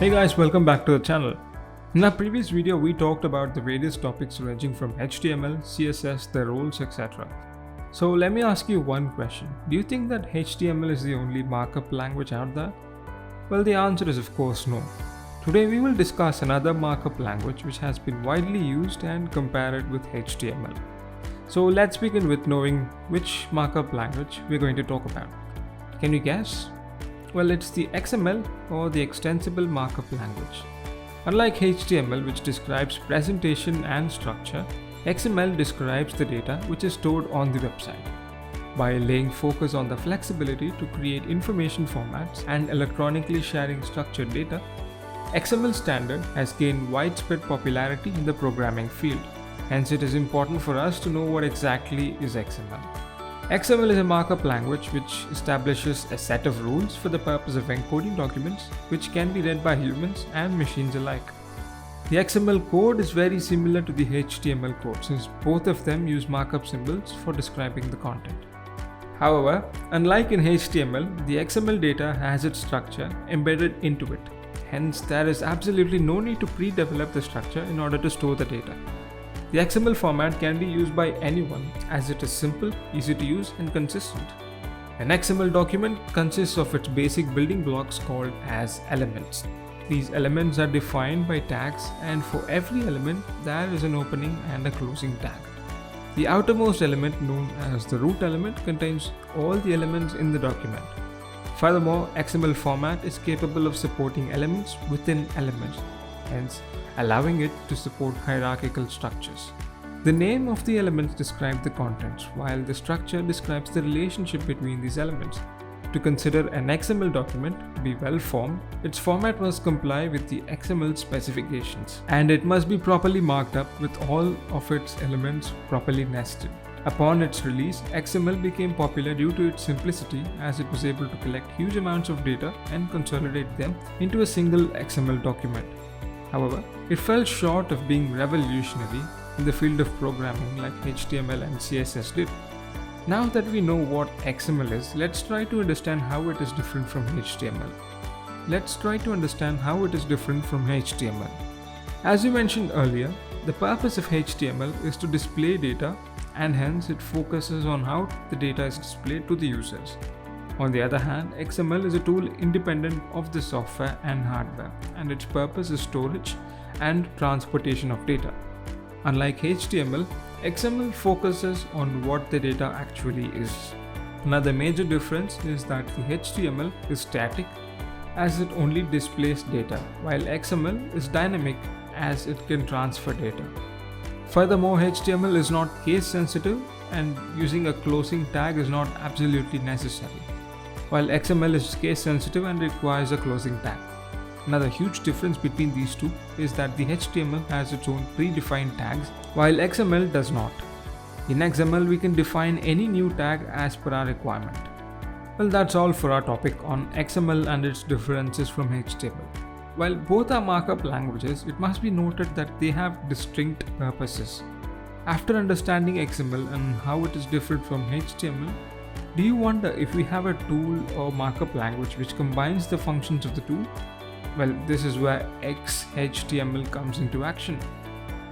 Hey guys, welcome back to the channel. In our previous video, we talked about the various topics ranging from HTML, CSS, their roles, etc. So let me ask you one question. Do you think that HTML is the only markup language out there? Well, the answer is of course no. Today we will discuss another markup language which has been widely used and compare it with HTML. So let's begin with knowing which markup language we're going to talk about. Can you guess? Well, it's the XML or the extensible markup language. Unlike HTML, which describes presentation and structure, XML describes the data which is stored on the website. By laying focus on the flexibility to create information formats and electronically sharing structured data, XML standard has gained widespread popularity in the programming field. Hence, it is important for us to know what exactly is XML. XML is a markup language which establishes a set of rules for the purpose of encoding documents which can be read by humans and machines alike. The XML code is very similar to the HTML code since both of them use markup symbols for describing the content. However, unlike in HTML, the XML data has its structure embedded into it. Hence, there is absolutely no need to pre-develop the structure in order to store the data. The XML format can be used by anyone as it is simple, easy to use and consistent. An XML document consists of its basic building blocks called as elements. These elements are defined by tags, and for every element there is an opening and a closing tag. The outermost element, known as the root element, contains all the elements in the document. Furthermore, XML format is capable of supporting elements within elements, hence allowing it to support hierarchical structures. The name of the elements describes the contents, while the structure describes the relationship between these elements. To consider an XML document to be well formed, its format must comply with the XML specifications, and it must be properly marked up with all of its elements properly nested. Upon its release, XML became popular due to its simplicity as it was able to collect huge amounts of data and consolidate them into a single XML document. However, it fell short of being revolutionary in the field of programming like HTML and CSS did. Now that we know what XML is, let's try to understand how it is different from HTML. As we mentioned earlier, the purpose of HTML is to display data, and hence it focuses on how the data is displayed to the users. On the other hand, XML is a tool independent of the software and hardware, and its purpose is storage and transportation of data. Unlike HTML, XML focuses on what the data actually is. Another major difference is that the HTML is static as it only displays data, while XML is dynamic as it can transfer data. Furthermore, HTML is not case sensitive and using a closing tag is not absolutely necessary, while XML is case sensitive and requires a closing tag. Another huge difference between these two is that the HTML has its own predefined tags, while XML does not. In XML, we can define any new tag as per our requirement. Well, that's all for our topic on XML and its differences from HTML. While both are markup languages, it must be noted that they have distinct purposes. After understanding XML and how it is different from HTML, do you wonder if we have a tool or markup language which combines the functions of the two? Well, this is where XHTML comes into action.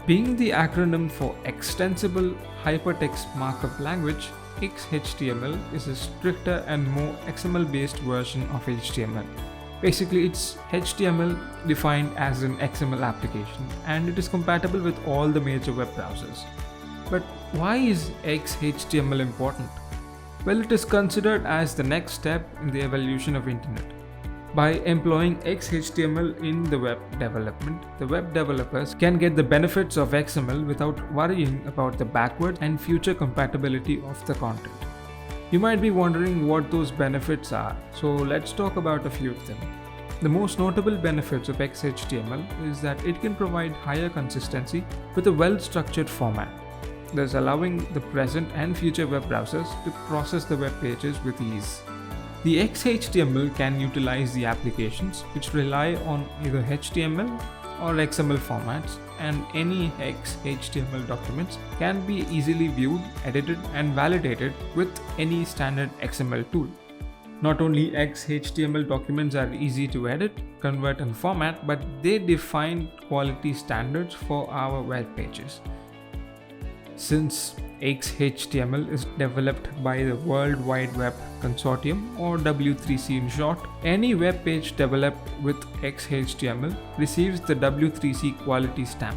Being the acronym for Extensible Hypertext Markup Language, XHTML is a stricter and more XML-based version of HTML. Basically, it's HTML defined as an XML application, and it is compatible with all the major web browsers. But why is XHTML important? Well, it is considered as the next step in the evolution of internet. By employing XHTML in the web development, the web developers can get the benefits of XML without worrying about the backward and future compatibility of the content. You might be wondering what those benefits are, so let's talk about a few of them. The most notable benefits of XHTML is that it can provide higher consistency with a well-structured format, thus allowing the present and future web browsers to process the web pages with ease. The XHTML can utilize the applications which rely on either HTML or XML formats, and any XHTML documents can be easily viewed, edited and validated with any standard XML tool. Not only XHTML documents are easy to edit, convert and format, but they define quality standards for our web pages. Since XHTML is developed by the World Wide Web Consortium, or W3C in short, any web page developed with XHTML receives the W3C quality stamp.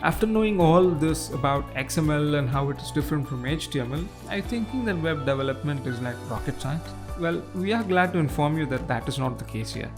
After knowing all this about XML and how it is different from HTML, I'm thinking that web development is like rocket science. Well, we are glad to inform you that that is not the case here.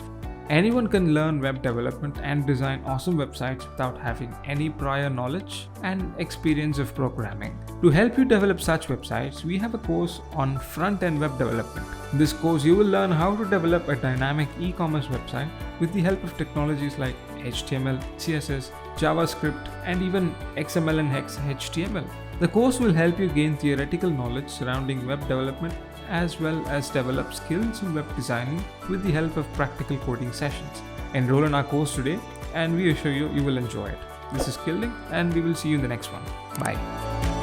Anyone can learn web development and design awesome websites without having any prior knowledge and experience of programming. To help you develop such websites, we have a course on front-end web development. In this course, you will learn how to develop a dynamic e-commerce website with the help of technologies like HTML, CSS, JavaScript, and even XML and XHTML. The course will help you gain theoretical knowledge surrounding web development as well as develop skills in web designing with the help of practical coding sessions. Enroll in our course today and we assure you will enjoy it. This is Skill-Lync and we will see you in the next one. Bye.